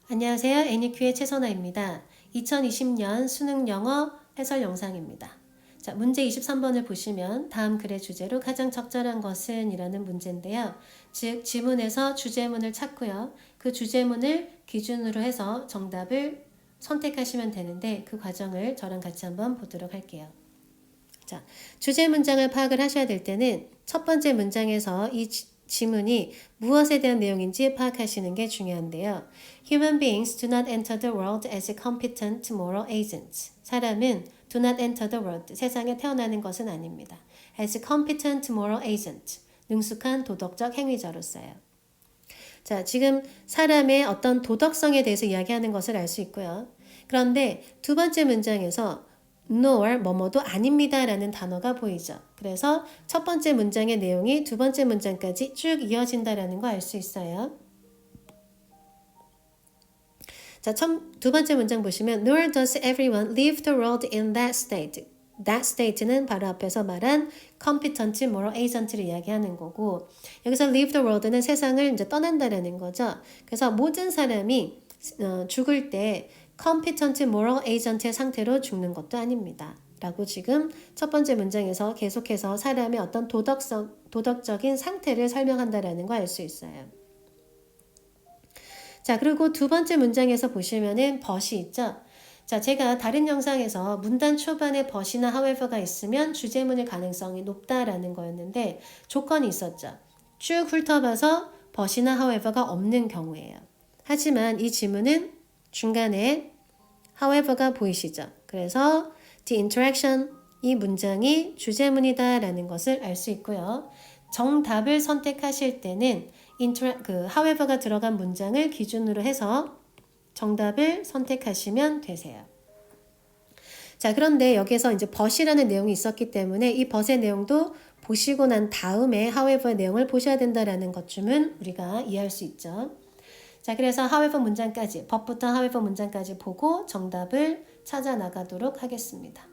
안녕하세요. 애니큐의 최선아입니다. 2020년 수능 영어 해설 영상입니다. 자, 문제 23번을 보시면 다음 글의 주제로 가장 적절한 것은 이라는 문제인데요. 즉, 지문에서 주제문을 찾고요. 그 주제문을 기준으로 해서 정답을 선택하시면 되는데 그 과정을 저랑 같이 한번 보도록 할게요. 자, 주제 문장을 파악을 하셔야 될 때는 첫 번째 문장에서 이 지문이 무엇에 대한 내용인지 파악하시는 게 중요한데요. Human beings do not enter the world as competent moral agents. 사람은 do not enter the world, 세상에 태어나는 것은 아닙니다. as competent moral agent, 능숙한 도덕적 행위자로서요. 자, 지금 사람의 어떤 도덕성에 대해서 이야기하는 것을 알 수 있고요. 그런데 두 번째 문장에서 nor 뭐뭐도 아닙니다 라는 단어가 보이죠. 그래서 첫 번째 문장의 내용이 두 번째 문장까지 쭉 이어진다라는 거 알 수 있어요. 자, 두 번째 문장 보시면 nor does everyone live the world in that state. That state는 바로 앞에서 말한 competent moral agent를 이야기하는 거고, 여기서 leave the world는 세상을 이제 떠난다라는 거죠. 그래서 모든 사람이 죽을 때 competent moral agent의 상태로 죽는 것도 아닙니다. 라고 지금 첫 번째 문장에서 계속해서 사람의 어떤 도덕적인 상태를 설명한다라는 거 알 수 있어요. 자, 그리고 두 번째 문장에서 보시면은 but이 있죠. 자, 제가 다른 영상에서 문단 초반에 but이나 however가 있으면 주제문일 가능성이 높다라는 거였는데 조건이 있었죠. 쭉 훑어봐서 but이나 however가 없는 경우예요. 하지만 이 지문은 중간에 however가 보이시죠? 그래서 the interaction, 이 문장이 주제문이다 라는 것을 알 수 있고요. 정답을 선택하실 때는 however가 들어간 문장을 기준으로 해서 정답을 선택하시면 되세요. 자, 그런데 여기서 이제 but이라는 내용이 있었기 때문에 이 but의 내용도 보시고 난 다음에 however의 내용을 보셔야 된다라는 것쯤은 우리가 이해할 수 있죠. 자, 그래서 however 문장까지, but부터 however 문장까지 보고 정답을 찾아 나가도록 하겠습니다.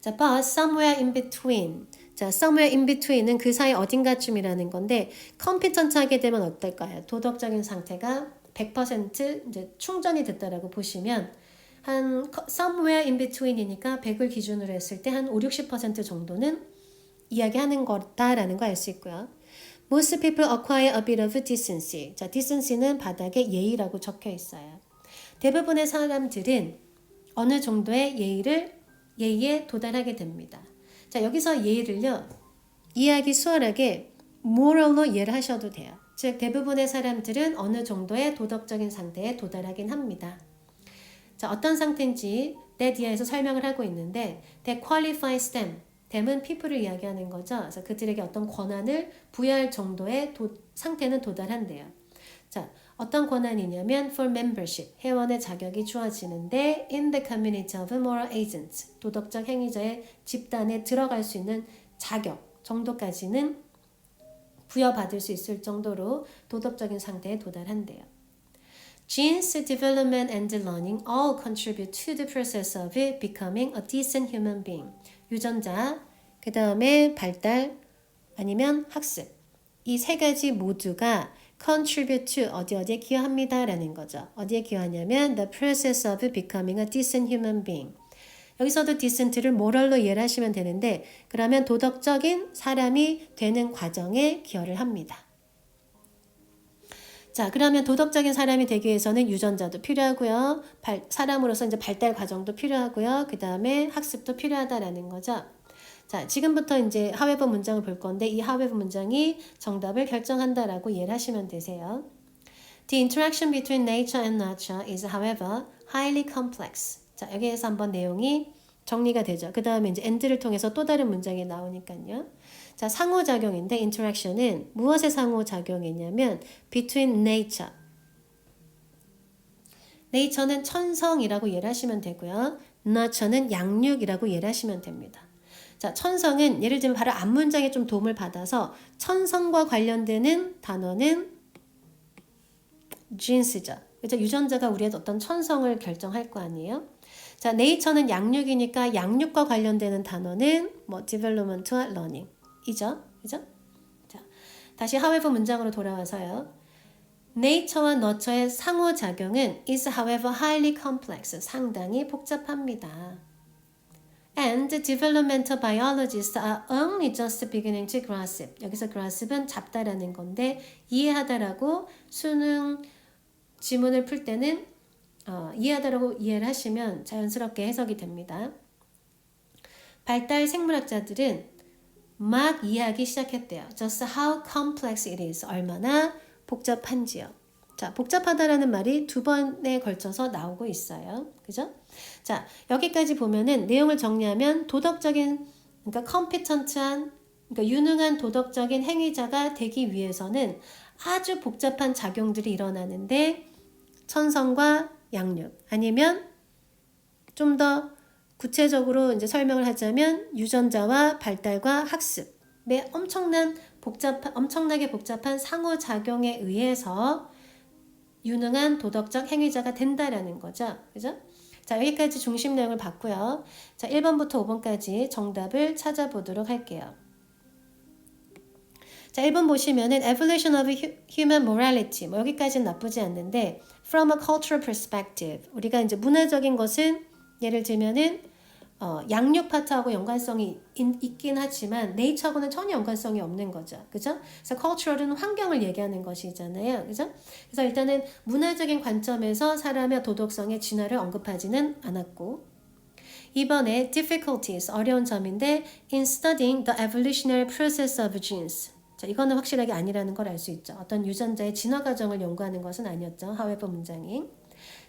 자, but somewhere in between. 자, somewhere in between은 그 사이 어딘가쯤이라는 건데 competent 하게 되면 어떨까요? 도덕적인 상태가 100% 이제 충전이 됐다라고 보시면 한 somewhere in between이니까 100을 기준으로 했을 때 한 50-60% 정도는 이야기하는 거다라는 거 알 수 있고요. Most people acquire a bit of decency. 자, decency는 바닥에 예의라고 적혀 있어요. 대부분의 사람들은 어느 정도의 예의에 도달하게 됩니다. 자, 여기서 예의를요, 이해하기 수월하게 moral로 이해를 하셔도 돼요. 즉, 대부분의 사람들은 어느 정도의 도덕적인 상태에 도달하긴 합니다. 자, 어떤 상태인지 that 이하에서 설명을 하고 있는데 that qualifies them. them은 people을 이야기하는 거죠. 그래서 그들에게 어떤 권한을 부여할 정도의 상태는 도달한대요. 자, 어떤 권한이냐면 for membership, 회원의 자격이 주어지는데 in the community of moral agents, 도덕적 행위자의 집단에 들어갈 수 있는 자격 정도까지는 부여받을 수 있을 정도로 도덕적인 상태에 도달한대요. Genes, development, and learning all contribute to the process of becoming a decent human being. 유전자, 그 다음에 발달, 아니면 학습. 이 세 가지 모두가 contribute to, 어디에 기여합니다 라는 거죠. 어디에 기여하냐면 the process of becoming a decent human being. 여기서도 decent를 moral로 이해를 하시면 되는데 그러면 도덕적인 사람이 되는 과정에 기여를 합니다. 자, 그러면 도덕적인 사람이 되기 위해서는 유전자도 필요하고요. 사람으로서 이제 발달 과정도 필요하고요. 그 다음에 학습도 필요하다라는 거죠. 자, 지금부터 이제 however 문장을 볼 건데 이 however 문장이 정답을 결정한다라고 이해를 하시면 되세요. The interaction between nature and nurture is, however, highly complex. 자, 여기에서 한번 내용이 정리가 되죠. 그 다음에 이제 and를 통해서 또 다른 문장이 나오니까요. 자, 상호작용인데 interaction은 무엇의 상호작용이냐면 between nature. nature는 천성이라고 이해를 하시면 되고요. nurture는 양육이라고 이해를 하시면 됩니다. 자, 천성은 예를 들면 바로 앞문장에 좀 도움을 받아서 천성과 관련되는 단어는 genes죠. 그렇죠? 유전자가 우리의 어떤 천성을 결정할 거 아니에요? 자, nature는 양육이니까 양육과 관련되는 단어는 뭐 development와 learning 이죠? 그죠? 자, 다시 however 문장으로 돌아와서요. nature와 nurture의 상호작용은 is however highly complex, 상당히 복잡합니다. And developmental biologists are only just beginning to grasp. 여기서 grasp은 잡다라는 건데 이해하다라고 수능 지문을 풀 때는 이해하다라고 이해를 하시면 자연스럽게 해석이 됩니다. 발달 생물학자들은 막 이해하기 시작했대요. Just how complex it is. 얼마나 복잡한지요. 자, 복잡하다라는 말이 두 번에 걸쳐서 나오고 있어요. 그죠? 자, 여기까지 보면은 내용을 정리하면 도덕적인, 그러니까 컴피턴트한, 그러니까 유능한 도덕적인 행위자가 되기 위해서는 아주 복잡한 작용들이 일어나는데 천성과 양육, 아니면 좀 더 구체적으로 이제 설명을 하자면 유전자와 발달과 학습의 엄청나게 복잡한 상호작용에 의해서 유능한 도덕적 행위자가 된다라는 거죠. 그죠? 자, 여기까지 중심 내용을 봤고요. 자, 1번부터 5번까지 정답을 찾아보도록 할게요. 자, 1번 보시면은 evolution of human morality. 뭐 여기까지는 나쁘지 않는데 from a cultural perspective. 우리가 이제 문화적인 것은 예를 들면은 양육 파트하고 연관성이 있긴 하지만 네이처하고는 전혀 연관성이 없는 거죠. 그죠? 그래서 cultural은 환경을 얘기하는 것이잖아요. 그죠? 그래서 일단은 문화적인 관점에서 사람의 도덕성의 진화를 언급하지는 않았고 2번에 difficulties, 어려운 점인데 in studying the evolutionary process of genes. 자, 이거는 확실하게 아니라는 걸 알 수 있죠. 어떤 유전자의 진화 과정을 연구하는 것은 아니었죠. however 문장이.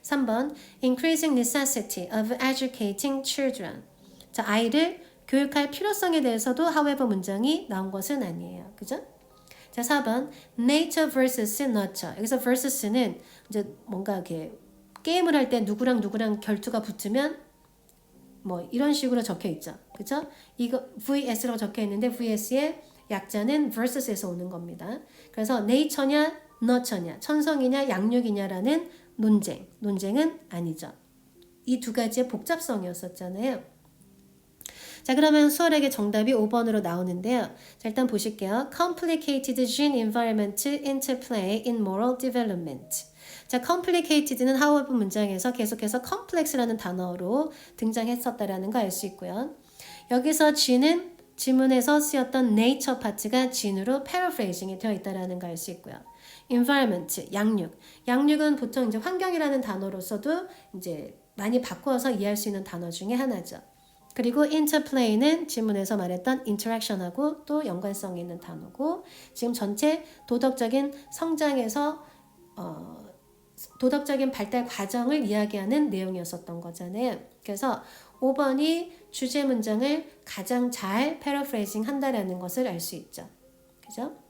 3번 increasing necessity of educating children. 자, 아이를 교육할 필요성에 대해서도 however 문장이 나온 것은 아니에요. 그죠? 자, 4번 nature versus nurture. 여기서 versus는 이제 뭔가 이렇게 게임을 할 때 누구랑 결투가 붙으면 뭐 이런 식으로 적혀 있죠. 그죠? 이거 VS라고 적혀 있는데 VS의 약자는 versus에서 오는 겁니다. 그래서 nature냐 nurture냐 천성이냐 양육이냐라는 논쟁은 아니죠. 이 두 가지의 복잡성이었었잖아요. 자, 그러면 수월하게 정답이 5번으로 나오는데요. 자, 일단 보실게요. Complicated gene environment interplay in moral development. 자, complicated는 however 문장에서 계속해서 complex라는 단어로 등장했었다라는 거 알 수 있고요. 여기서 gene은 지문에서 쓰였던 nature 파트가 gene으로 paraphrasing이 되어 있다라는 거 알 수 있고요. environment, 양육은 보통 이제 환경이라는 단어로서도 이제 많이 바꾸어서 이해할 수 있는 단어 중에 하나죠. 그리고 interplay는 지문에서 말했던 interaction하고 또 연관성이 있는 단어고 지금 전체 도덕적인 성장에서 도덕적인 발달 과정을 이야기하는 내용이었었던 거잖아요. 그래서 5번이 주제 문장을 가장 잘 paraphrasing 한다라는 것을 알 수 있죠. 그죠?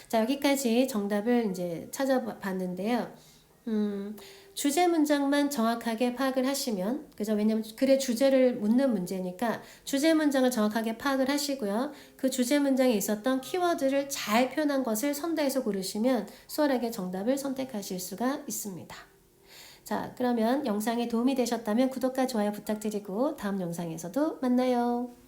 자, 여기까지 정답을 이제 찾아봤는데요. 주제 문장만 정확하게 파악을 하시면, 그죠? 왜냐면 글의 주제를 묻는 문제니까 주제 문장을 정확하게 파악을 하시고요. 그 주제 문장에 있었던 키워드를 잘 표현한 것을 선다해서 고르시면 수월하게 정답을 선택하실 수가 있습니다. 자, 그러면 영상에 도움이 되셨다면 구독과 좋아요 부탁드리고 다음 영상에서도 만나요.